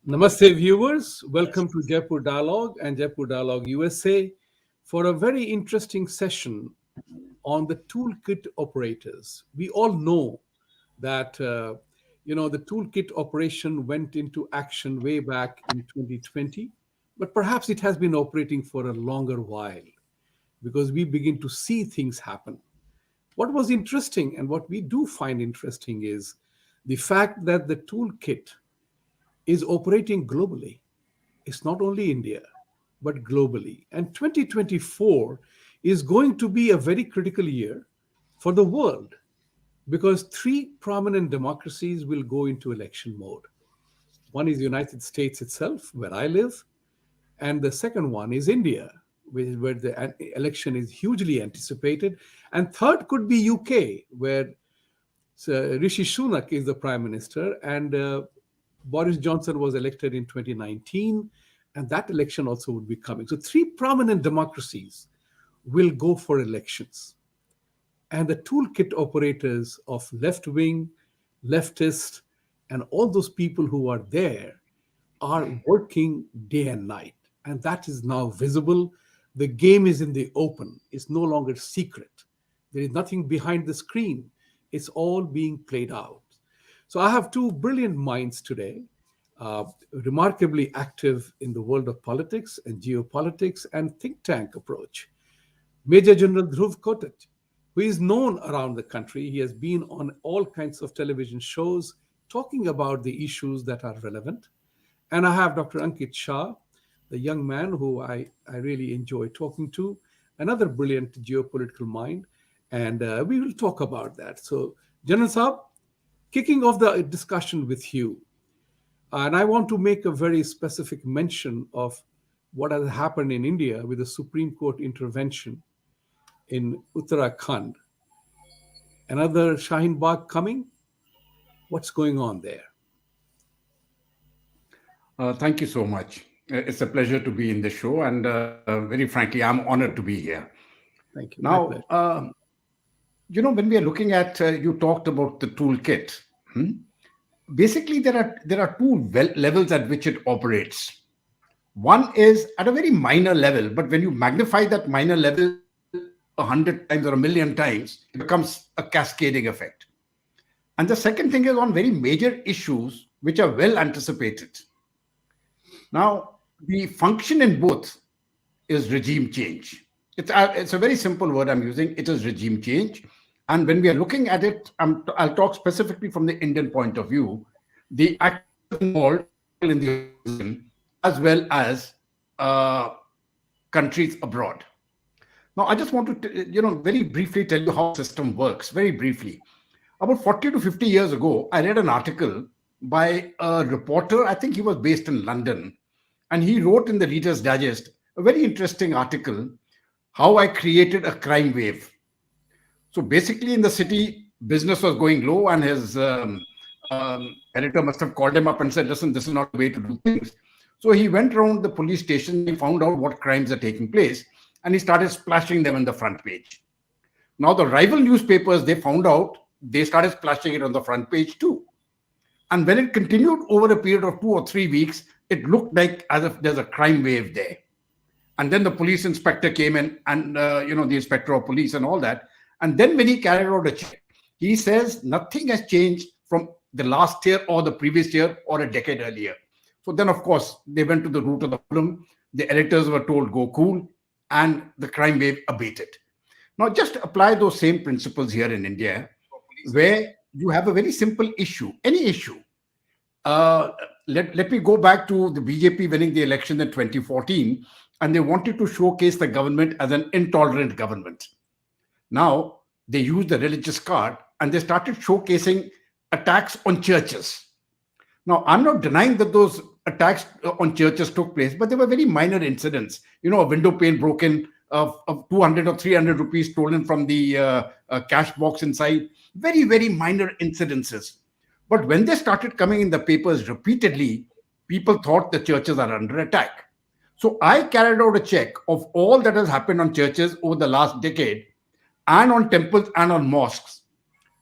Namaste, viewers. Welcome to Jaipur Dialogue and Jaipur Dialogue USA for a very interesting session on the toolkit operators. We all know that the toolkit operation went into action way back in 2020, but perhaps it has been operating for a longer while because we begin to see things happen. What was interesting and what we do find interesting is the fact that the toolkit is operating globally. It's not only India, but globally. And 2024 is going to be a very critical year for the world because three prominent democracies will go into election mode. One is the United States itself, where I live, and the second one is India, where the election is hugely anticipated. And third could be UK, where Rishi Sunak is the prime minister, and Boris Johnson was elected in 2019, and that election also would be coming. So three prominent democracies will go for elections. And the toolkit operators of left-wing, leftist, and all those people who are there are working day and night. And that is now visible. The game is in the open. It's no longer secret. There is nothing behind the screen. It's all being played out. So I have two brilliant minds today, remarkably active in the world of politics and geopolitics and think tank approach. Major General Dhruv, who is known around the country. He has been on all kinds of television shows talking about the issues that are relevant. And I have Dr. Ankit Shah, the young man who I really enjoy talking to, another brilliant geopolitical mind. And we will talk about that. So, General Saab, kicking off the discussion with you, and I want to make a very specific mention of what has happened in India with the Supreme Court intervention in Uttarakhand. Another Shaheen Bagh coming? What's going on there? Thank you so much. It's a pleasure to be in the show, and very frankly, I'm honored to be here. Thank you. Now, when we are looking at, you talked about the toolkit. Basically, there are two levels at which it operates. One is at a very minor level, but when you magnify that minor level 100 times or 1,000,000 times, it becomes a cascading effect. And the second thing is on very major issues which are well anticipated. Now, the function in both is regime change. It's a very simple word I'm using. It is regime change. And when we are looking at it, I'll talk specifically from the Indian point of view, the actors involved in the region as well as countries abroad. Now, I just want to, very briefly tell you how the system works, very briefly. About 40 to 50 years ago, I read an article by a reporter. I think he was based in London. And he wrote in the Reader's Digest a very interesting article, How I Created a Crime Wave. So basically in the city, business was going low, and his editor must have called him up and said, listen, this is not the way to do things. So he went around the police station, he found out what crimes are taking place, and he started splashing them on the front page. Now the rival newspapers, they found out, they started splashing it on the front page too. And when it continued over a period of 2 or 3 weeks, it looked like as if there's a crime wave there. And then the police inspector came in, and the inspector of police and all that. And then when he carried out a check, he says nothing has changed from the last year or the previous year or a decade earlier. So then, of course, they went to the root of the problem. The editors were told, go cool, and the crime wave abated. Now, just apply those same principles here in India, where you have a very simple issue, any issue. Let me go back to the BJP winning the election in 2014, and they wanted to showcase the government as an intolerant government. Now, they used the religious card, and they started showcasing attacks on churches. Now, I'm not denying that those attacks on churches took place, but they were very minor incidents. A window pane broken, of 200 or 300 rupees stolen from the cash box inside. Very, very minor incidences. But when they started coming in the papers repeatedly, people thought the churches are under attack. So I carried out a check of all that has happened on churches over the last decade and on temples and on mosques.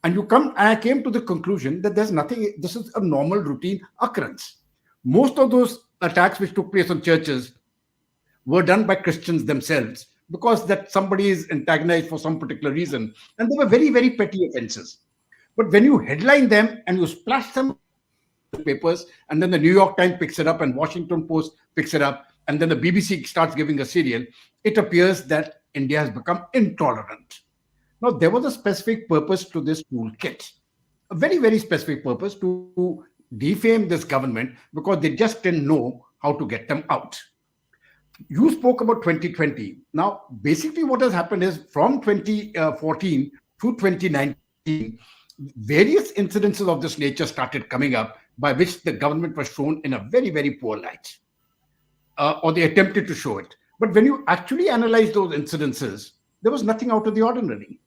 And I came to the conclusion that there's nothing, this is a normal routine occurrence. Most of those attacks which took place on churches were done by Christians themselves because that somebody is antagonized for some particular reason. And they were very, very petty offenses. But when you headline them and you splash them all over the newspapers, and then the New York Times picks it up and Washington Post picks it up, and then the BBC starts giving a serial, it appears that India has become intolerant. Now, there was a specific purpose to this toolkit, a very, very specific purpose to defame this government because they just didn't know how to get them out. You spoke about 2020. Now, basically, what has happened is from 2014 to 2019, various incidences of this nature started coming up by which the government was shown in a very, very poor light, or they attempted to show it. But when you actually analyze those incidences, there was nothing out of the ordinary.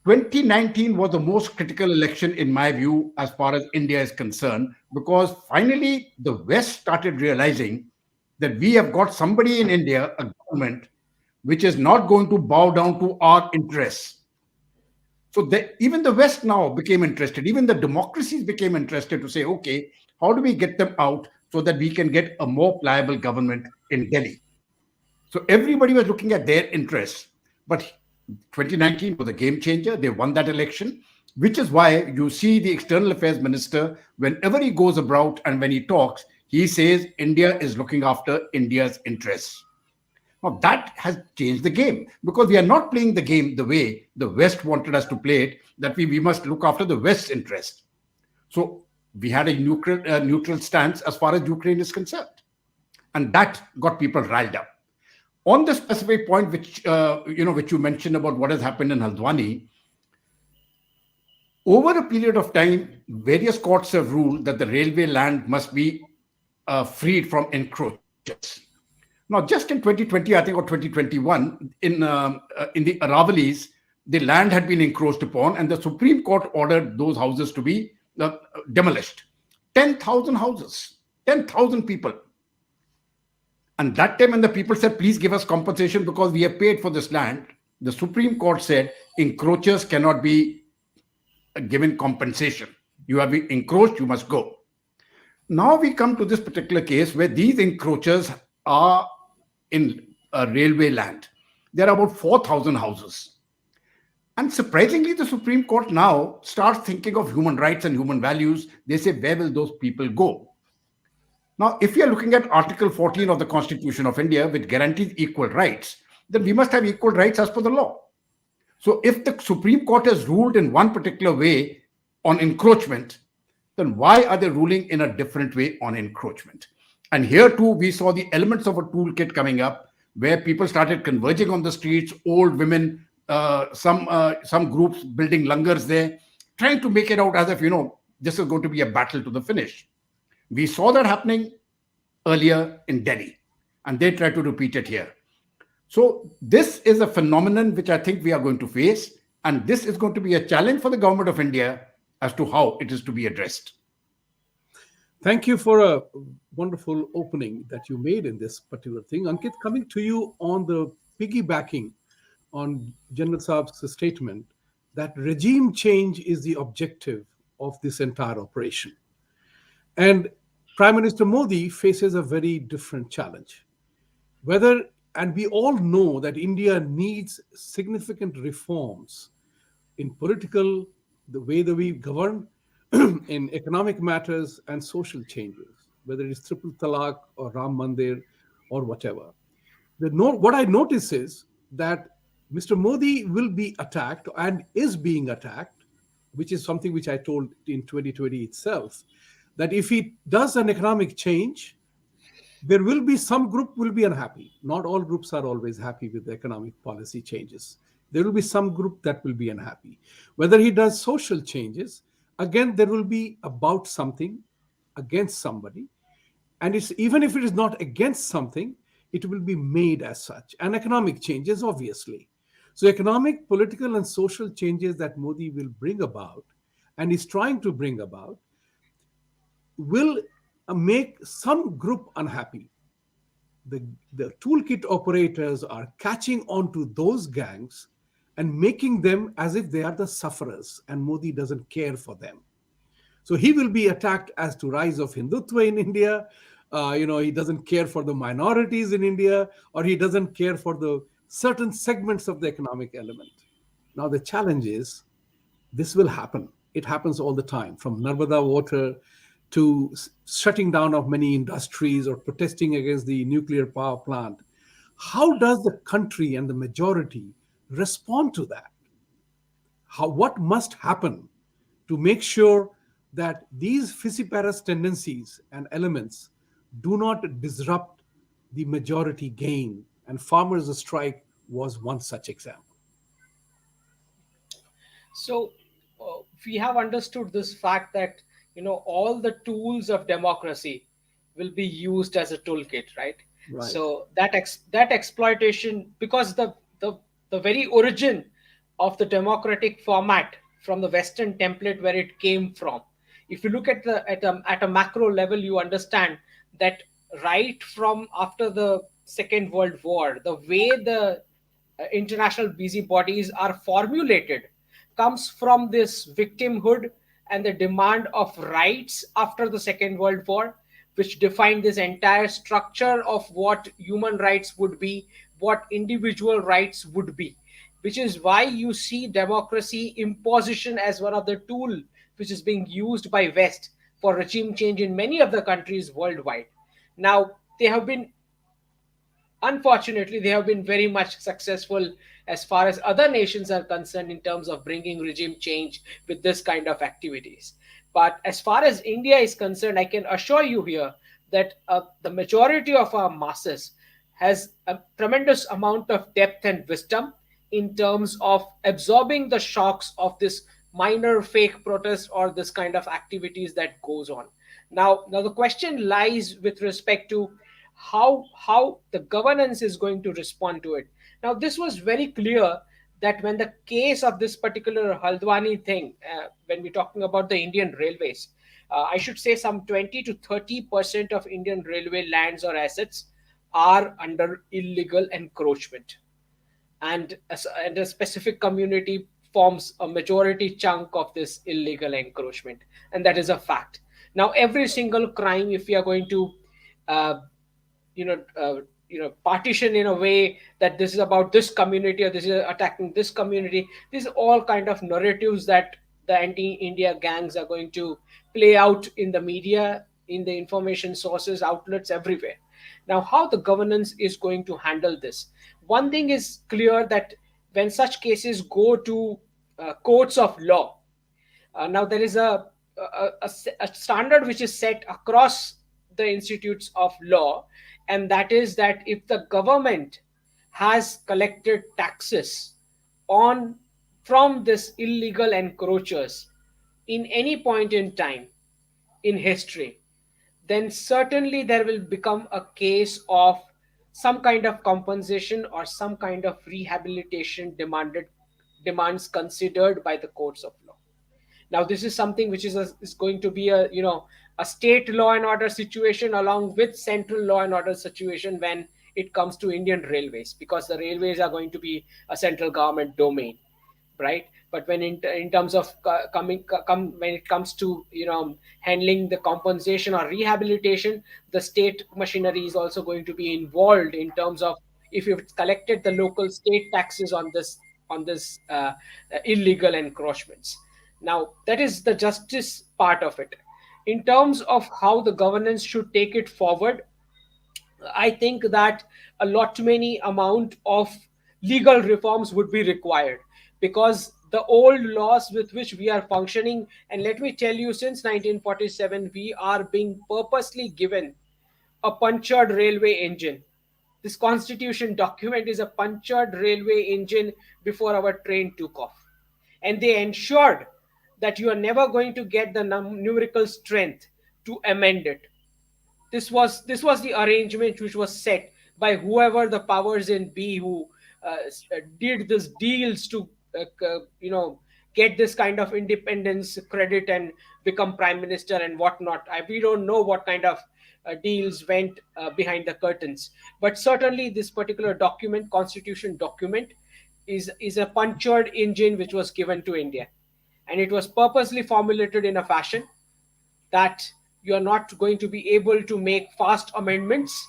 2019 was the most critical election, in my view, as far as India is concerned, because finally the West started realizing that we have got somebody in India, a government, which is not going to bow down to our interests. So even the West now became interested, even the democracies became interested to say, okay, how do we get them out so that we can get a more pliable government in Delhi? So everybody was looking at their interests. But 2019 was a game changer. They won that election, which is why you see the external affairs minister, whenever he goes abroad and when he talks, he says India is looking after India's interests. Now, that has changed the game because we are not playing the game the way the West wanted us to play it, that we must look after the West's interest. So we had a neutral stance as far as Ukraine is concerned. And that got people riled up. On the specific point which you mentioned about what has happened in Haldwani, over a period of time, various courts have ruled that the railway land must be freed from encroachers. Now, just in 2020, I think, or 2021, in the Aravalis, the land had been encroached upon, and the Supreme Court ordered those houses to be demolished. 10,000 houses, 10,000 people. And that time when the people said, please give us compensation because we have paid for this land, the Supreme Court said encroachers cannot be given compensation. You have been encroached, you must go. Now we come to this particular case where these encroachers are in railway land. There are about 4,000 houses. And surprisingly, the Supreme Court now starts thinking of human rights and human values. They say, where will those people go? Now, if you are looking at Article 14 of the Constitution of India, which guarantees equal rights, then we must have equal rights as per the law. So if the Supreme Court has ruled in one particular way on encroachment, then why are they ruling in a different way on encroachment? And here too, we saw the elements of a toolkit coming up where people started converging on the streets, old women, some groups building langars there, trying to make it out as if, this is going to be a battle to the finish. We saw that happening earlier in Delhi, and they try to repeat it here. So this is a phenomenon which I think we are going to face, and this is going to be a challenge for the government of India as to how it is to be addressed. Thank you for a wonderful opening that you made in this particular thing. Ankit, coming to you on the piggybacking on General Saab's statement that regime change is the objective of this entire operation. And Prime Minister Modi faces a very different challenge. And we all know that India needs significant reforms in political, the way that we govern, in economic matters and social changes, whether it's triple talaq or Ram Mandir or whatever. What I notice is that Mr. Modi will be attacked and is being attacked, which is something which I told in 2020 itself, that if he does an economic change, there will be some group will be unhappy. Not all groups are always happy with the economic policy changes. There will be some group that will be unhappy. Whether he does social changes, again, there will be about something against somebody. And even if it is not against something, it will be made as such. And economic changes, obviously. So economic, political, and social changes that Modi will bring about and is trying to bring about will make some group unhappy. the, the toolkit operators are catching on to those gangs and making them as if they are the sufferers, and Modi doesn't care for them. So he will be attacked as to rise of Hindutva in India. He doesn't care for the minorities in India, or he doesn't care for the certain segments of the economic element. Now the challenge is this will happen. It happens all the time, from Narmada water to shutting down of many industries or protesting against the nuclear power plant. How does the country and the majority respond to that? What must happen to make sure that these fissiparous tendencies and elements do not disrupt the majority gain? And farmers' strike was one such example. So we have understood this fact that all the tools of democracy will be used as a toolkit, right? Right. So that exploitation, because the very origin of the democratic format from the Western template where it came from, if you look at at a macro level, you understand that right from after the Second World War, the way the international busybodies are formulated comes from this victimhood and the demand of rights after the Second World War, which defined this entire structure of what human rights would be, what individual rights would be, which is why you see democracy imposition as one of the tool which is being used by West for regime change in many of the countries worldwide. Now, they have been unfortunately, they have been very much successful as far as other nations are concerned in terms of bringing regime change with this kind of activities. But as far as India is concerned, I can assure you here that the majority of our masses has a tremendous amount of depth and wisdom in terms of absorbing the shocks of this minor fake protest or this kind of activities that goes on. Now the question lies with respect to how the governance is going to respond to it. Now, this was very clear that when the case of this particular Haldwani thing, when we're talking about the Indian railways, I should say some 20 to 30% of Indian railway lands or assets are under illegal encroachment, and a specific community forms a majority chunk of this illegal encroachment, and that is a fact. Now, every single crime, if we are going to uh, you know uh, partition in a way that this is about this community or this is attacking this community, these are all kind of narratives that the anti-India gangs are going to play out in the media, in the information sources, outlets everywhere. Now, how the governance is going to handle this? One thing is clear, that when such cases go to courts of law, now there is a standard which is set across the institutes of law, and that is that if the government has collected taxes on from this illegal encroachers in any point in time in history, then certainly there will become a case of some kind of compensation or some kind of rehabilitation demands considered by the courts of law. Now, this is something which is going to be a state law and order situation along with central law and order situation when it comes to Indian railways, because the railways are going to be a central government domain, right? But when in terms of when it comes to handling the compensation or rehabilitation, the state machinery is also going to be involved in terms of if you've collected the local state taxes on this illegal encroachments. Now, that is the justice part of it. In terms of how the governance should take it forward, I think that a lot many amount of legal reforms would be required, because the old laws with which we are functioning, and let me tell you, since 1947 we are being purposely given a punctured railway engine. This constitution document is a punctured railway engine before our train took off, and they ensured that you are never going to get the numerical strength to amend it. This was the arrangement which was set by whoever the powers in be, who did these deals to get this kind of independence credit and become prime minister and whatnot. We don't know what kind of deals went behind the curtains. But certainly, this particular document, constitution document, is a punctured engine which was given to India, and it was purposely formulated in a fashion that you are not going to be able to make fast amendments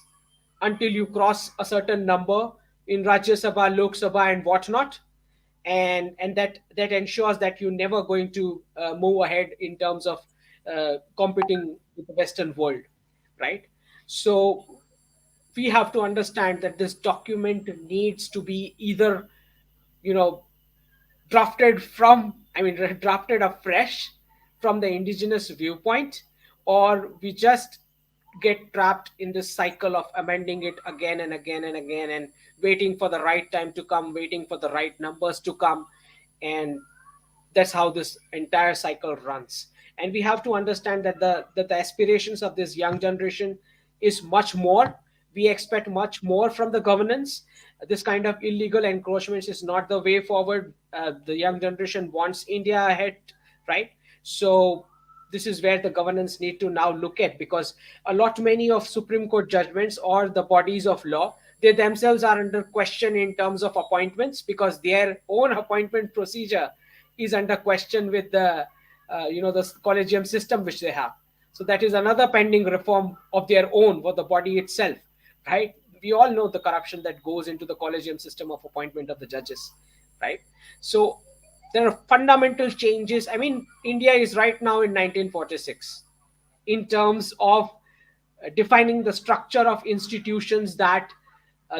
until you cross a certain number in Rajya Sabha, Lok Sabha, and whatnot, and that ensures that you're never going to move ahead in terms of competing with the Western world, right? So we have to understand that this document needs to be either, you know, drafted afresh from the indigenous viewpoint, or we just get trapped in this cycle of amending it again and again and again, and waiting for the right time to come, waiting for the right numbers to come. And that's how this entire cycle runs. And we have to understand that the aspirations of this young generation is much more. We expect much more from the governance. This kind of illegal encroachments is not the way forward. The young generation wants India ahead, right? So this is where the governance need to now look at, because a lot many of Supreme Court judgments or the bodies of law, they themselves are under question in terms of appointments, because their own appointment procedure is under question with the the collegium system which they have. So that is another pending reform of their own for the body itself, right? We all know the corruption that goes into the collegium system of appointment of the judges, right? So there are fundamental changes. I mean, India is right now in 1946 in terms of defining the structure of institutions that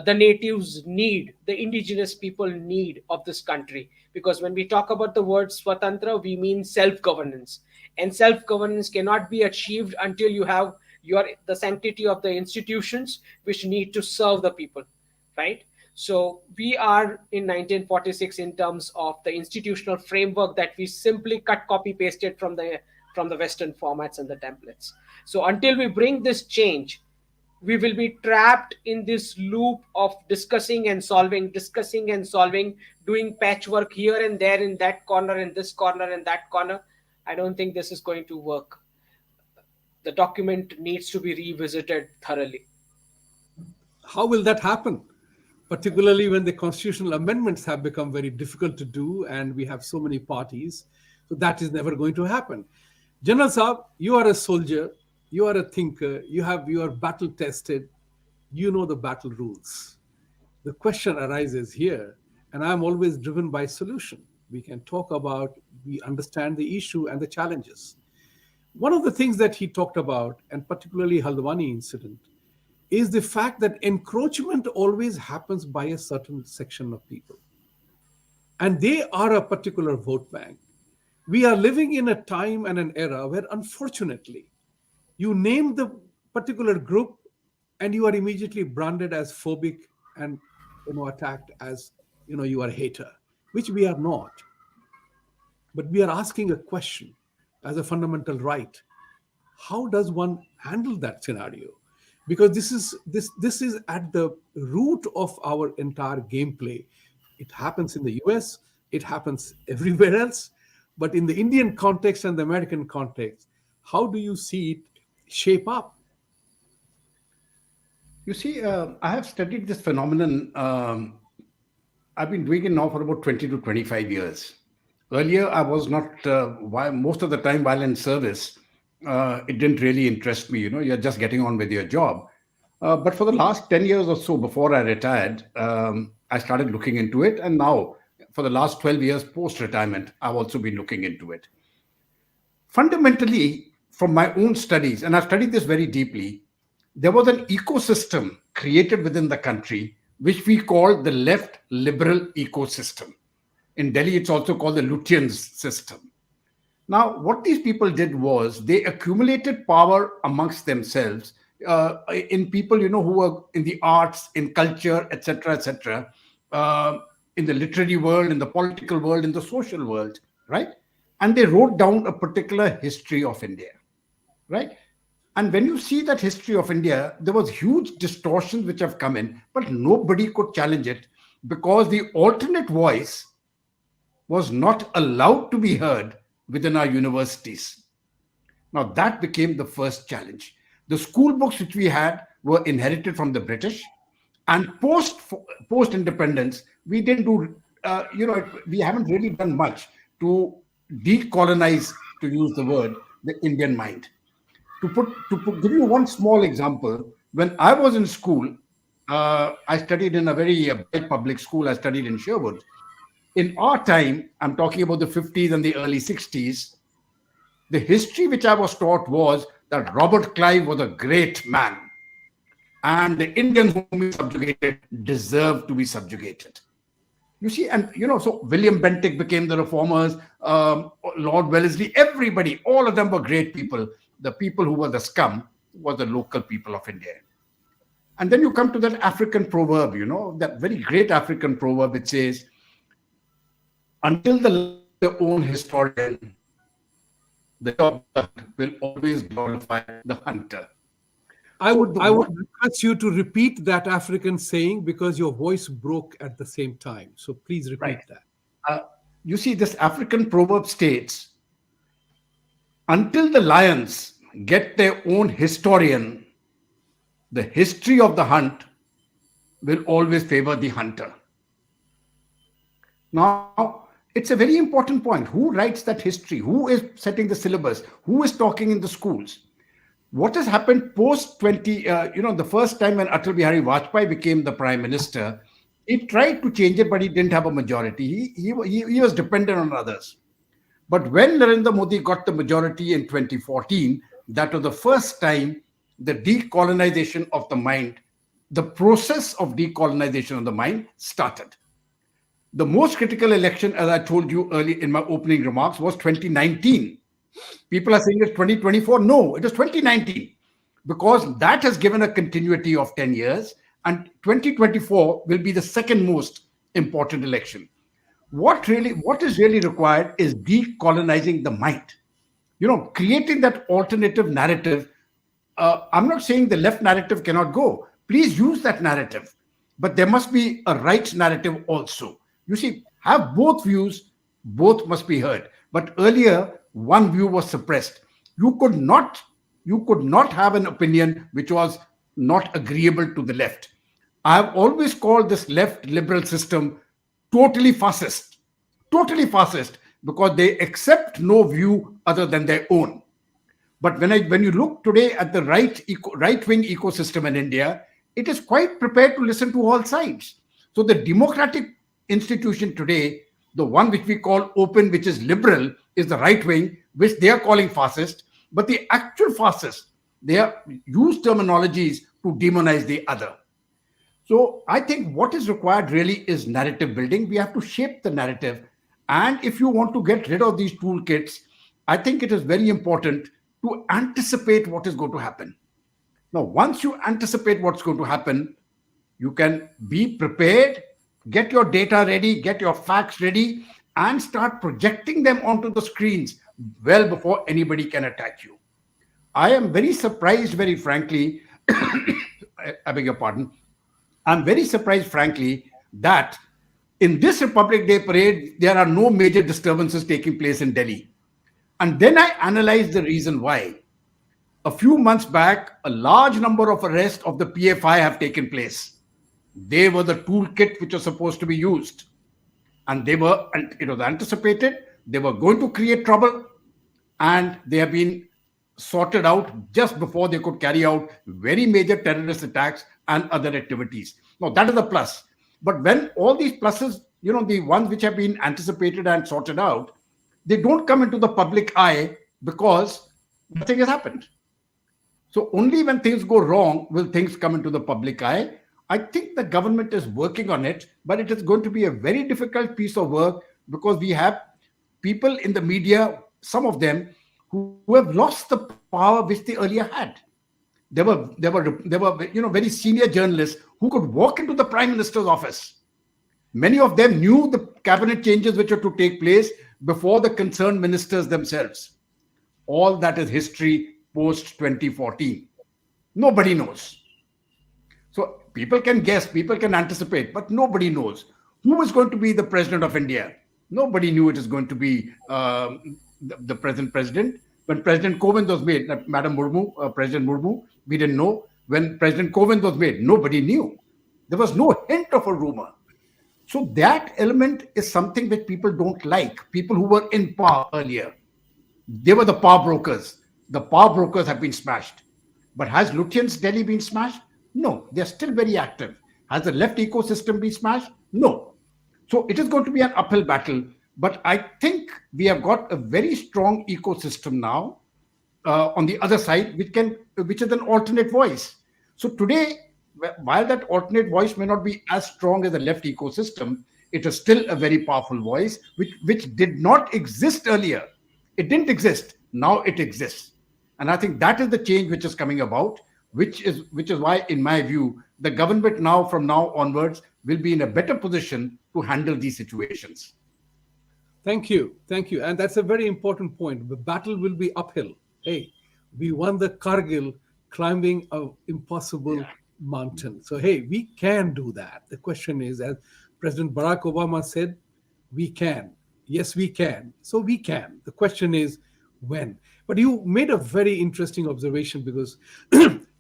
the natives need, the indigenous people need of this country. Because when we talk about the word swatantra, we mean self-governance, and self-governance cannot be achieved until you have the sanctity of the institutions which need to serve the people, right? So we are in 1946 in terms of the institutional framework that we simply cut, copy, pasted from the Western formats and the templates. So until we bring this change, we will be trapped in this loop of discussing and solving, doing patchwork here and there, in that corner, in this corner, and that corner. I don't think this is going to work. The document needs to be revisited thoroughly. How will that happen? Particularly when the constitutional amendments have become very difficult to do and we have so many parties. So that is never going to happen. General Saab, you are a soldier, you are a thinker, you are battle tested, you know the battle rules. The question arises here, and I'm always driven by solution. We can talk about, we understand the issue and the challenges. One of the things that he talked about, and particularly Haldwani incident, is the fact that encroachment always happens by a certain section of people. And they are a particular vote bank. We are living in a time and an era where, unfortunately, you name the particular group and you are immediately branded as phobic and attacked as you are a hater, which we are not. But we are asking a question as a fundamental right. How does one handle that scenario? Because this is at the root of our entire gameplay. It happens in the US, it happens everywhere else, but in the Indian context and the American context, how do you see it shape up? You see, I have studied this phenomenon. I've been doing it now for about 20 to 25 years. Earlier, I was not, most of the time while in service, it didn't really interest me. You're just getting on with your job. But for the last 10 years or so before I retired, I started looking into it. And now, for the last 12 years post-retirement, I've also been looking into it. Fundamentally, from my own studies, and I've studied this very deeply, there was an ecosystem created within the country, which we call the left liberal ecosystem. In Delhi, it's also called the Lutyens system. Now, what these people did was they accumulated power amongst themselves in people, who were in the arts, in culture, etc., in the literary world, in the political world, in the social world, right? And they wrote down a particular history of India, right? And when you see that history of India, there was huge distortions which have come in, but nobody could challenge it because the alternate voice was not allowed to be heard within our universities. Now that became the first challenge. The school books which we had were inherited from the British, and post independence, we didn't do, we haven't really done much to decolonize, to use the word, the Indian mind. Give you one small example, when I was in school, I studied in a very big public school. I studied in Sherwood. In our time, I'm talking about the 50s and the early 60s, the history which I was taught was that Robert Clive was a great man, and the Indians whom he subjugated deserved to be subjugated. You see, and so William Bentinck became the reformers, Lord Wellesley, everybody, all of them were great people. The people who were the scum were the local people of India. And then you come to that African proverb, that very great African proverb which says, until the own historian, the dog will always glorify the hunter. I would request you to repeat that African saying because your voice broke at the same time. So please repeat that. You see, this African proverb states, until the lions get their own historian, the history of the hunt will always favor the hunter. Now, it's a very important point. Who writes that history? Who is setting the syllabus? Who is talking in the schools? What has happened post the first time when Atal Bihari Vajpayee became the prime minister, he tried to change it, but he didn't have a majority. He was dependent on others. But when Narendra Modi got the majority in 2014, that was the first time the decolonization of the mind, the process of decolonization of the mind started. The most critical election, as I told you early in my opening remarks, was 2019. People are saying it's 2024. No, it is 2019, because that has given a continuity of 10 years, and 2024 will be the second most important election. What is really required is decolonizing the mind. Creating that alternative narrative. I'm not saying the left narrative cannot go. Please use that narrative, but there must be a right narrative also. You see, have both views, both must be heard. But earlier, one view was suppressed. You could not have an opinion which was not agreeable to the left. I have always called this left liberal system totally fascist, because they accept no view other than their own. But when you look today at the right-wing ecosystem in India, it is quite prepared to listen to all sides. So the democratic institution today, the one which we call open, which is liberal, is the right wing, which they are calling fascist. But the actual fascists, they use terminologies to demonize the other. So I think what is required really is narrative building. We have to shape the narrative. And if you want to get rid of these toolkits, I think it is very important to anticipate what is going to happen. Now, once you anticipate what's going to happen, you can be prepared, get your data ready, get your facts ready, and start projecting them onto the screens well before anybody can attack you. I am very surprised, very frankly, I beg your pardon, I'm very surprised, frankly, that in this Republic Day parade, there are no major disturbances taking place in Delhi. And then I analyzed the reason why. A few months back, a large number of arrests of the PFI have taken place. They were the toolkit which was supposed to be used. And it was anticipated, they were going to create trouble, and they have been sorted out just before they could carry out very major terrorist attacks and other activities. Now, that is a plus. But when all these pluses, the ones which have been anticipated and sorted out, they don't come into the public eye because nothing has happened. So only when things go wrong will things come into the public eye. I think the government is working on it, but it is going to be a very difficult piece of work because we have people in the media, some of them, who have lost the power which they earlier had. There were very senior journalists who could walk into the Prime Minister's office. Many of them knew the cabinet changes which were to take place before the concerned ministers themselves. All that is history post 2014. Nobody knows. So people can guess, people can anticipate, but nobody knows. Who is going to be the president of India? Nobody knew it is going to be the present president. When President Kovind was made, Madam Murmu, President Murmu, we didn't know. When President Kovind was made, nobody knew. There was no hint of a rumor. So that element is something that people don't like. People who were in power earlier, they were the power brokers. The power brokers have been smashed. But has Lutyens Delhi been smashed? No, they're still very active. Has the left ecosystem been smashed? No. So it is going to be an uphill battle. But I think we have got a very strong ecosystem now on the other side, which is an alternate voice. So today, while that alternate voice may not be as strong as the left ecosystem, it is still a very powerful voice, which did not exist earlier. It didn't exist. Now it exists. And I think that is the change which is coming about, which is why, in my view, the government now, from now onwards, will be in a better position to handle these situations. Thank you. Thank you. And that's a very important point. The battle will be uphill. Hey, we won the Kargil climbing an impossible Yeah. mountain. So, hey, we can do that. The question is, as President Barack Obama said, we can. Yes, we can. So, we can. The question is, when? But you made a very interesting observation because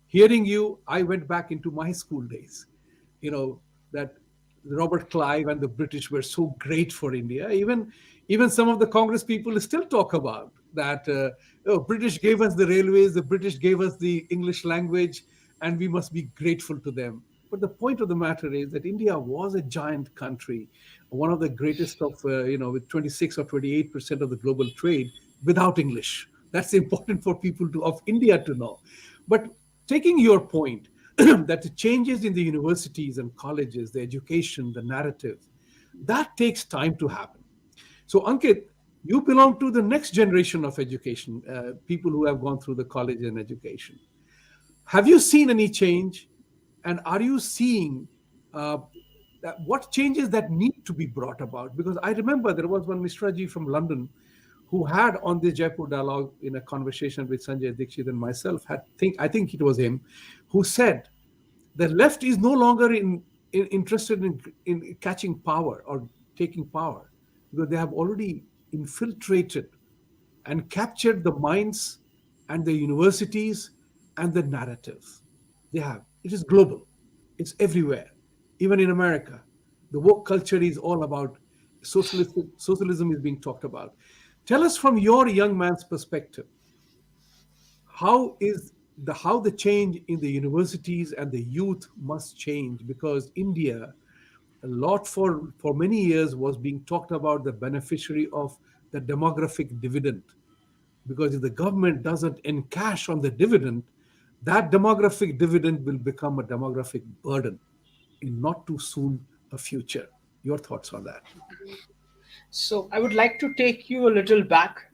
hearing you, I went back into my school days. That Robert Clive and the British were so great for India. Even some of the Congress people still talk about that. British gave us the railways, the British gave us the English language, and we must be grateful to them. But the point of the matter is that India was a giant country, one of the greatest of, with 26 or 28% of the global trade without English. That's important for people of India to know. But taking your point, that the changes in the universities and colleges, the education, the narrative, that takes time to happen. So, Ankit, you belong to the next generation of education, people who have gone through the college and education. Have you seen any change? And are you seeing what changes that need to be brought about? Because I remember there was one Mishraji from London who had on this Jaipur dialogue in a conversation with Sanjay Dixit and myself, I think it was him, who said the left is no longer interested in catching power or taking power because they have already infiltrated and captured the minds and the universities and the narrative. They have. It is global. It's everywhere. Even in America, the woke culture is all about socialism is being talked about. Tell us from your young man's perspective, how the change in the universities and the youth must change because India, a lot for many years was being talked about the beneficiary of the demographic dividend. Because if the government doesn't encash on the dividend, that demographic dividend will become a demographic burden in not too soon a future. Your thoughts on that? So I would like to take you a little back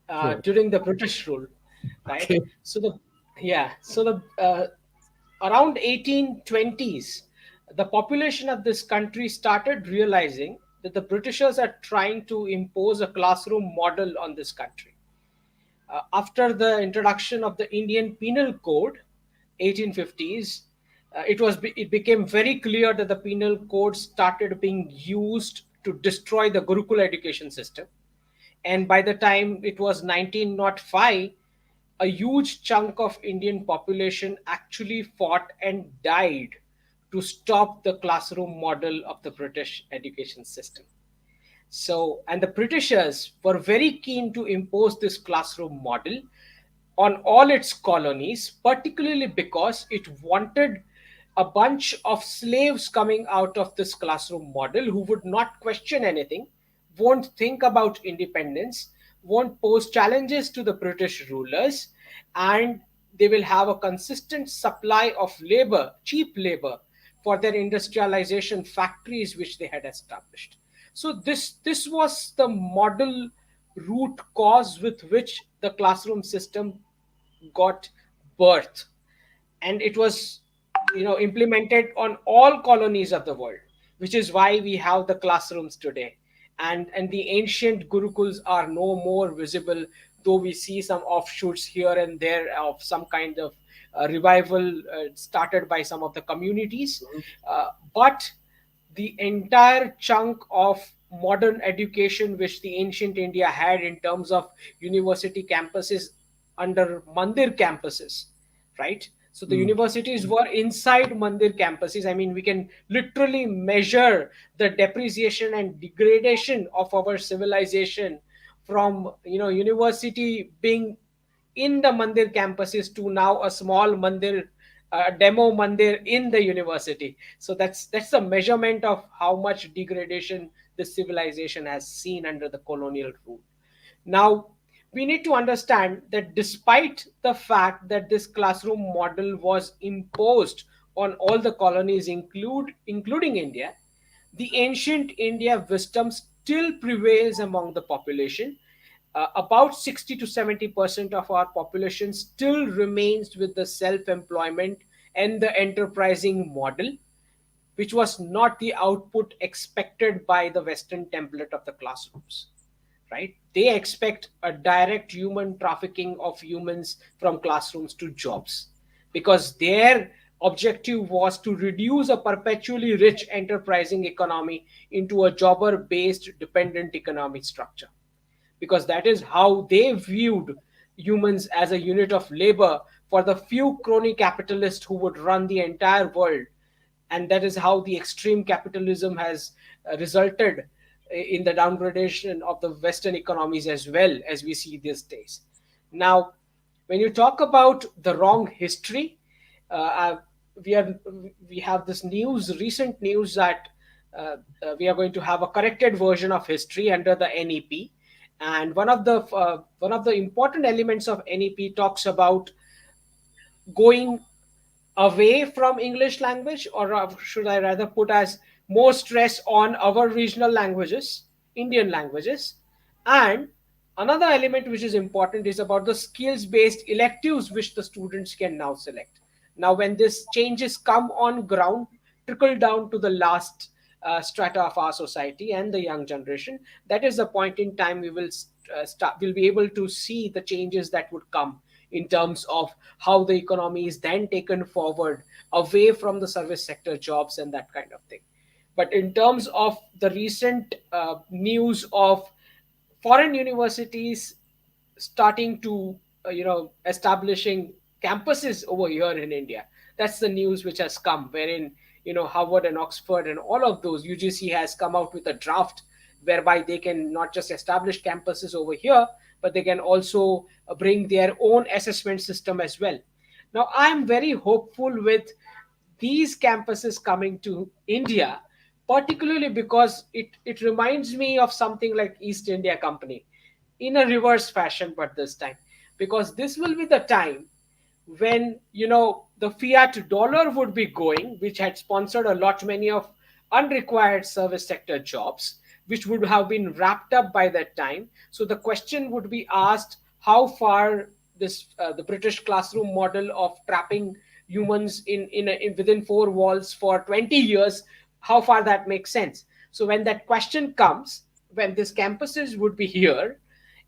Sure. during the British rule, right? Okay. So the around 1820s, the population of this country started realizing that the Britishers are trying to impose a classroom model on this country. After the introduction of the Indian Penal Code, 1850s, it became very clear that the penal code started being used to destroy the Gurukul education system. And by the time it was 1905, a huge chunk of Indian population actually fought and died to stop the classroom model of the British education system. So, and the Britishers were very keen to impose this classroom model on all its colonies, particularly because it wanted a bunch of slaves coming out of this classroom model who would not question anything, won't think about independence, won't pose challenges to the British rulers, and they will have a consistent supply of labor, cheap labor, for their industrialization factories which they had established. So this was the model root cause with which the classroom system got birth, and it was implemented on all colonies of the world, which is why we have the classrooms today. And the ancient gurukuls are no more visible, though we see some offshoots here and there of some kind of revival started by some of the communities. But the entire chunk of modern education which the ancient India had in terms of university campuses under mandir campuses, right? So the Mm. universities were inside mandir campuses. I mean, we can literally measure the depreciation and degradation of our civilization from, university being in the mandir campuses to now a small mandir, demo mandir in the university. So that's the measurement of how much degradation the civilization has seen under the colonial rule. Now, we need to understand that despite the fact that this classroom model was imposed on all the colonies, including India, the ancient India wisdom still prevails among the population. About 60 to 70% of our population still remains with the self-employment and the enterprising model, which was not the output expected by the Western template of the classrooms, right? They expect a direct human trafficking of humans from classrooms to jobs, because their objective was to reduce a perpetually rich enterprising economy into a jobber based dependent economic structure, because that is how they viewed humans, as a unit of labor for the few crony capitalists who would run the entire world. And that is how the extreme capitalism has resulted in the downgradation of the Western economies as well, as we see these days. Now, when you talk about the wrong history, uh, uh, we are we have this recent news that we are going to have a corrected version of history under the NEP, and one of the important elements of NEP talks about going away from English language, or should I rather put as more stress on our regional languages, Indian languages. And another element which is important is about the skills based electives which the students can now select. Now, when this changes come on ground, trickle down to the last strata of our society and the young generation, that is the point in time we will we'll be able to see the changes that would come in terms of how the economy is then taken forward away from the service sector jobs and that kind of thing. But in terms of the recent news of foreign universities starting to establishing campuses over here in India, that's the news which has come, wherein Harvard and Oxford and all of those, UGC has come out with a draft whereby they can not just establish campuses over here, but they can also bring their own assessment system as well. Now, I'm very hopeful with these campuses coming to India, particularly because it reminds me of something like East India Company in a reverse fashion, but this time, because this will be the time when the fiat dollar would be going, which had sponsored a lot many of unrequired service sector jobs, which would have been wrapped up by that time. So the question would be asked, how far this the British classroom model of trapping humans in within four walls for 20 years, how far that makes sense. So when that question comes, when these campuses would be here,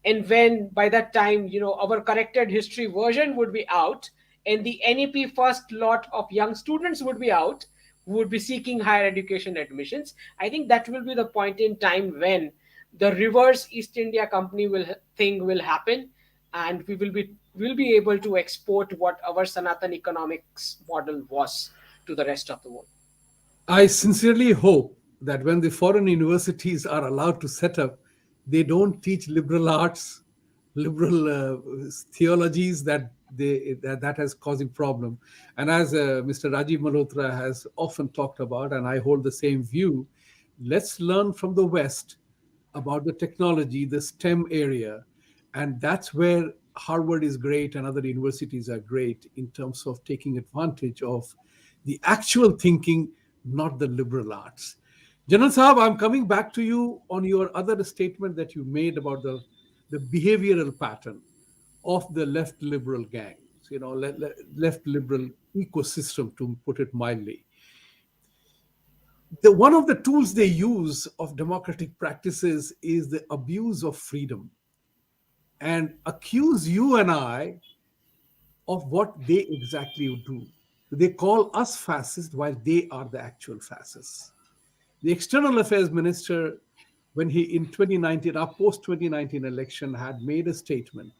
and when by that time our corrected history version would be out, and the NEP first lot of young students would be out, who would be seeking higher education admissions, I think that will be the point in time when the reverse East India Company will happen, and we will be able to export what our Sanatan economics model was to the rest of the world. I sincerely hope that when the foreign universities are allowed to set up, they don't teach liberal arts, liberal theologies that has causing problem. And as Mr. Rajiv Malhotra has often talked about, and I hold the same view, let's learn from the West about the technology, the STEM area, and that's where Harvard is great and other universities are great in terms of taking advantage of the actual thinking, not the liberal arts. General Saab, I'm coming back to you on your other statement that you made about the behavioral pattern of the left liberal gangs, left liberal ecosystem, to put it mildly. One of the tools they use of democratic practices is the abuse of freedom and accuse you and I of what they exactly do. They call us fascists while they are the actual fascists. The External Affairs Minister, when he in 2019, our post 2019 election, had made a statement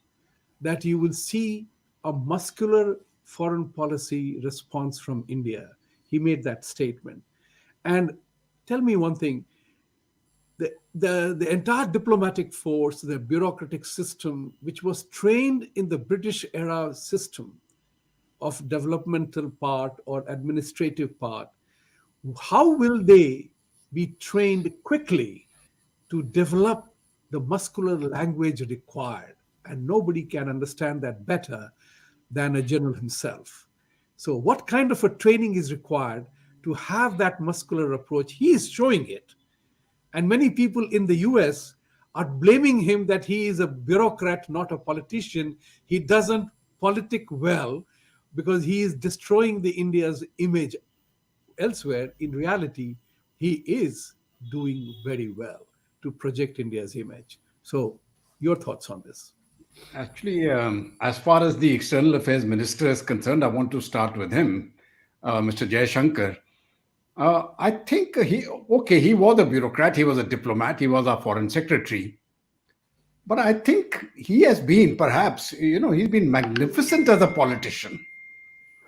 that you will see a muscular foreign policy response from India. He made that statement. And tell me one thing, the entire diplomatic force, the bureaucratic system, which was trained in the British era system of developmental part or administrative part, how will they be trained quickly to develop the muscular language required? And nobody can understand that better than a general himself. So, what kind of a training is required to have that muscular approach? He is showing it. And many people in the US are blaming him that he is a bureaucrat, not a politician. He doesn't politic well because he is destroying the India's image elsewhere. In reality, he is doing very well to project India's image. So, your thoughts on this? Actually, as far as the External Affairs Minister is concerned, I want to start with him, Mr. Jaishankar. I think he was a bureaucrat, he was a diplomat, he was our foreign secretary. But I think he has been, perhaps, he's been magnificent as a politician,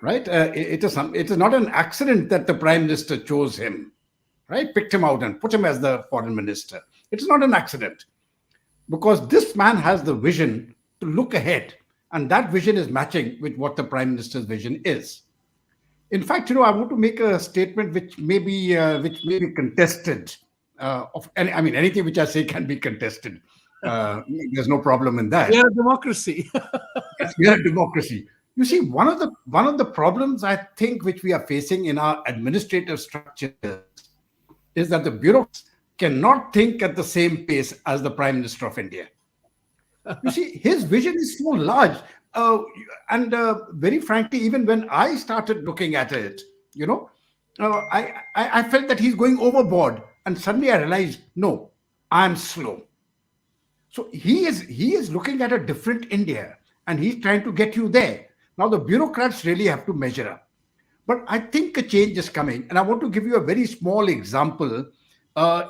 right? It is not an accident that the Prime Minister chose him, right? Picked him out and put him as the foreign minister. It's not an accident, because this man has the vision to look ahead, and that vision is matching with what the Prime Minister's vision is. In fact, I want to make a statement which may be contested. Anything which I say can be contested. There's no problem in that. We are a democracy. Yes, we are a democracy. You see, one of the problems I think which we are facing in our administrative structures is that the bureaucrats cannot think at the same pace as the Prime Minister of India. You see, his vision is so large. And very frankly, even when I started looking at it, I felt that he's going overboard. And suddenly I realized, no, I'm slow. So he is looking at a different India, and he's trying to get you there. Now the bureaucrats really have to measure up. But I think a change is coming. And I want to give you a very small example.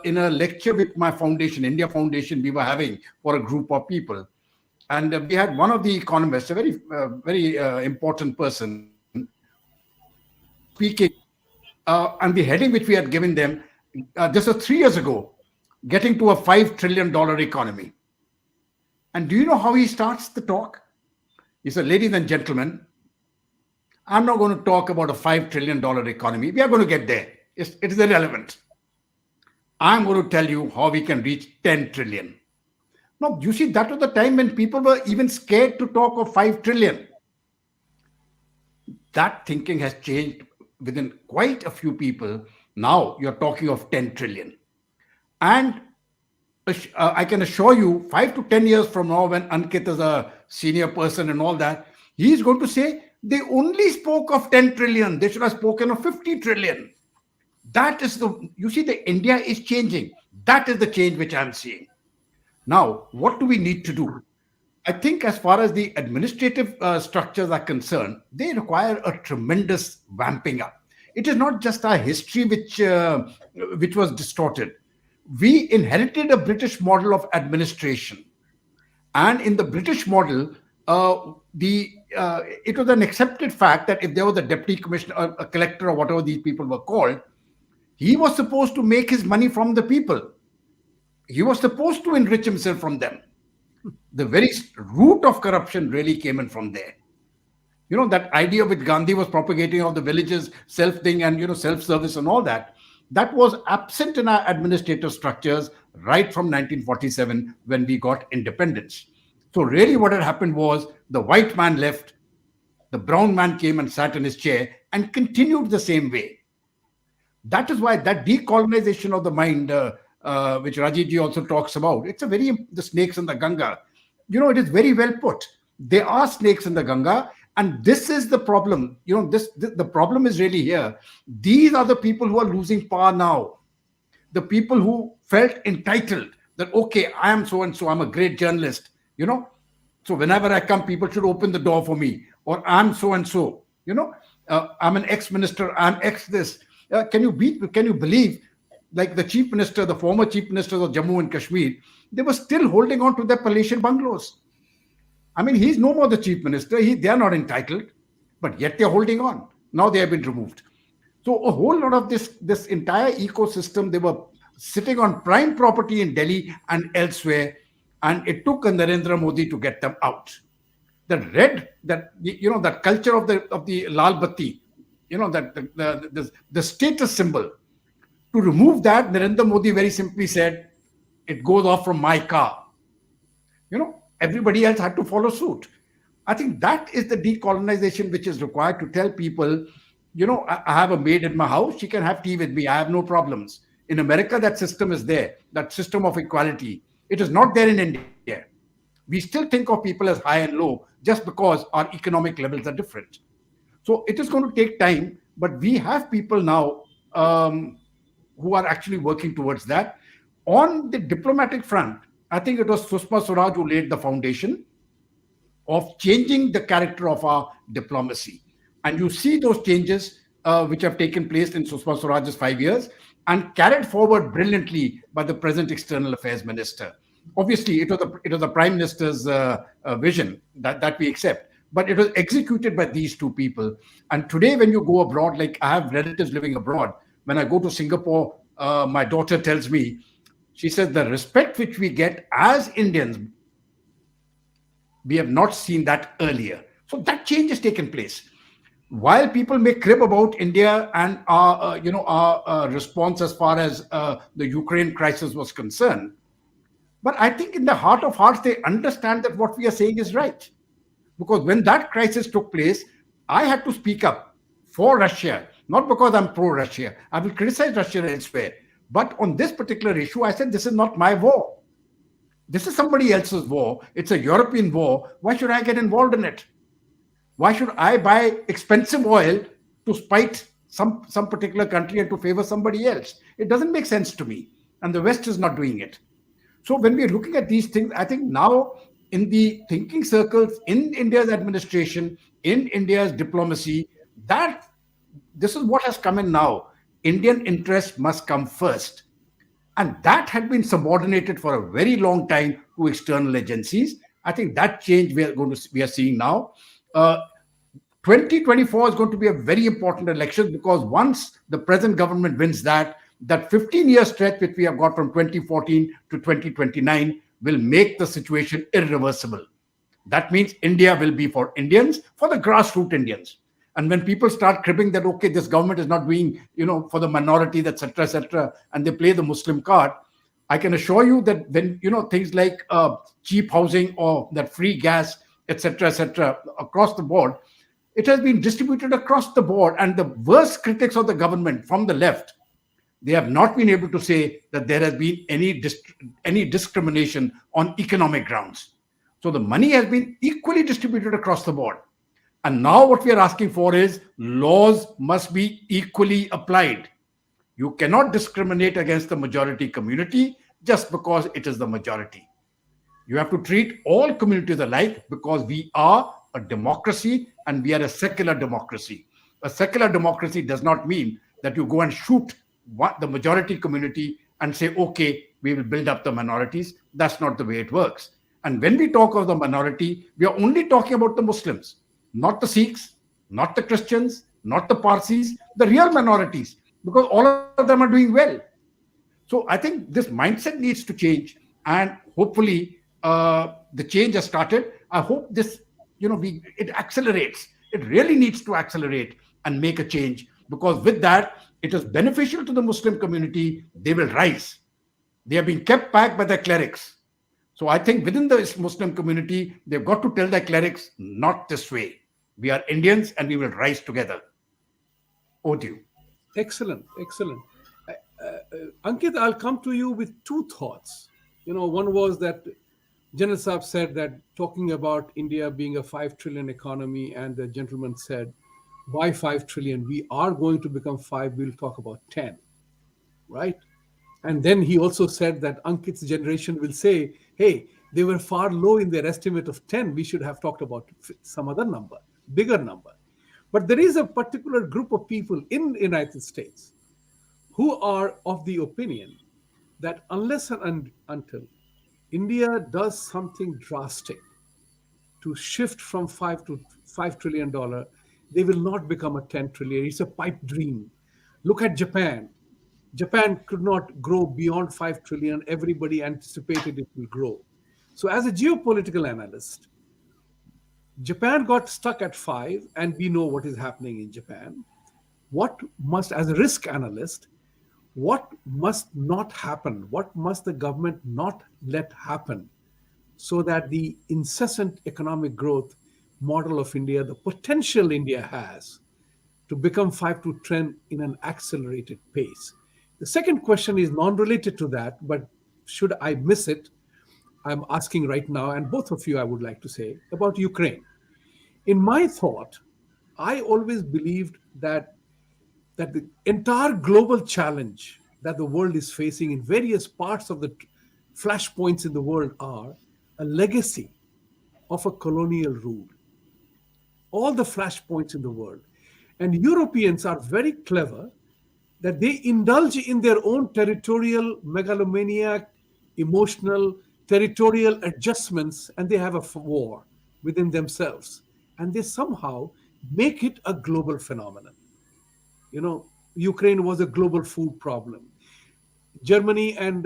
In a lecture with my foundation, India Foundation, we were having for a group of people. And we had one of the economists, a very important person, speaking. And the heading which we had given them, this was 3 years ago, getting to a $5 trillion economy. And do you know how he starts the talk? He said, ladies and gentlemen, I'm not going to talk about a $5 trillion economy. We are going to get there. It is irrelevant. I'm going to tell you how we can reach 10 trillion. Now, you see, that was the time when people were even scared to talk of 5 trillion. That thinking has changed within quite a few people. Now you're talking of 10 trillion. And I can assure you, 5 to 10 years from now, when Ankit is a senior person and all that, he's going to say, they only spoke of 10 trillion. They should have spoken of 50 trillion. That is the India is changing. That is the change which I'm seeing. Now, what do we need to do? I think as far as the administrative structures are concerned, they require a tremendous vamping up. It is not just our history which was distorted. We inherited a British model of administration. And in the British model, it was an accepted fact that if there was a deputy commissioner, or a collector, or whatever these people were called, he was supposed to make his money from the people. He was supposed to enrich himself from them. The very root of corruption really came in from there. That idea which Gandhi was propagating of the villages, self-thing and, self-service and all that, that was absent in our administrative structures right from 1947 when we got independence. So really what had happened was the white man left, the brown man came and sat in his chair and continued the same way. That is why that decolonization of the mind, which Rajit also talks about, the snakes in the Ganga. It is very well put. There are snakes in the Ganga, and this is the problem. The problem is really here. These are the people who are losing power now. The people who felt entitled that, okay, I am so and so, I'm a great journalist, so whenever I come, people should open the door for me, or I'm so and so, I'm an ex-minister, I'm ex this. Can you believe, like the former chief ministers of Jammu and Kashmir, they were still holding on to their palatial bungalows. I mean, he's no more the chief minister. They are not entitled, but yet they're holding on. Now they have been removed. So a whole lot of this entire ecosystem, they were sitting on prime property in Delhi and elsewhere, and it took Narendra Modi to get them out. That culture of the Lal Batti, that the status symbol. To remove that, Narendra Modi very simply said, "It goes off from my car." Everybody else had to follow suit. I think that is the decolonization which is required, to tell people, I have a maid in my house, she can have tea with me, I have no problems. In America, that system is there, that system of equality. It is not there in India. We still think of people as high and low just because our economic levels are different. So it is going to take time, but we have people now who are actually working towards that. On the diplomatic front, I think it was Sushma Swaraj who laid the foundation of changing the character of our diplomacy. And you see those changes which have taken place in Sushma Swaraj's 5 years and carried forward brilliantly by the present External Affairs Minister. Obviously, it was the Prime Minister's vision that we accept, but it was executed by these two people. And today, when you go abroad, like I have relatives living abroad, when I go to Singapore, my daughter tells me, she says, the respect which we get as Indians, we have not seen that earlier. So that change has taken place. While people may crib about India and our response as far as the Ukraine crisis was concerned, but I think in the heart of hearts, they understand that what we are saying is right. Because when that crisis took place, I had to speak up for Russia, not because I'm pro-Russia. I will criticize Russia elsewhere. But on this particular issue, I said, this is not my war. This is somebody else's war. It's a European war. Why should I get involved in it? Why should I buy expensive oil to spite some particular country and to favor somebody else? It doesn't make sense to me. And the West is not doing it. So when we're looking at these things, I think now in the thinking circles, in India's administration, in India's diplomacy, that this is what has come in now. Indian interest must come first. And that had been subordinated for a very long time to external agencies. I think that change we are seeing now. 2024 is going to be a very important election, because once the present government wins that 15-year stretch which we have got from 2014 to 2029 will make the situation irreversible. That means India will be for Indians, for the grassroots Indians. And when people start cribbing that, okay, this government is not doing, for the minorities, etc., and they play the Muslim card, I can assure you that when, things like cheap housing or that free gas, etc., across the board, it has been distributed across the board. And the worst critics of the government from the left, they have not been able to say that there has been any discrimination on economic grounds. So the money has been equally distributed across the board. And now what we are asking for is laws must be equally applied. You cannot discriminate against the majority community just because it is the majority. You have to treat all communities alike, because we are a democracy and we are a secular democracy. A secular democracy does not mean that you go and shoot the majority community and say, okay, we will build up the minorities. That's not the way it works. And when we talk of the minority, we are only talking about the Muslims, not the Sikhs, not the Christians, not the Parsis, the real minorities, because all of them are doing well. So I think this mindset needs to change, and hopefully the change has started. I hope this, it accelerates. It really needs to accelerate and make a change, because with that, it is beneficial to the Muslim community. They will rise. They are being kept back by their clerics. So I think within the Muslim community, they've got to tell their clerics, not this way. We are Indians and we will rise together. Over to you. Excellent. Ankit, I'll come to you with two thoughts. One was that General Saab said that talking about India being a 5 trillion economy, and the gentleman said, why 5 trillion? We are going to become 5, we'll talk about 10, right? And then he also said that Ankit's generation will say, hey, they were far low in their estimate of 10. We should have talked about some other number, bigger number. But there is a particular group of people in the United States who are of the opinion that unless and until India does something drastic to shift from $5 to $5 trillion, they will not become a 10 trillion. It's a pipe dream. Look at Japan. Japan could not grow beyond 5 trillion. Everybody anticipated it will grow. So, as a geopolitical analyst, Japan got stuck at 5, and we know what is happening in Japan. What must, as a risk analyst, what must not happen? What must the government not let happen so that the incessant economic growth model of India, the potential India has to become 5 to 10 in an accelerated pace? The second question is non related to that, but should I miss it, I'm asking right now, and both of you, I would like to say, about Ukraine. In my thought, I always believed that the entire global challenge that the world is facing in various parts of the flashpoints in the world are a legacy of a colonial rule. All the flashpoints in the world. And Europeans are very clever that they indulge in their own territorial, megalomaniac, emotional, territorial adjustments, and they have a war within themselves. And they somehow make it a global phenomenon. You know, Ukraine was a global food problem. Germany and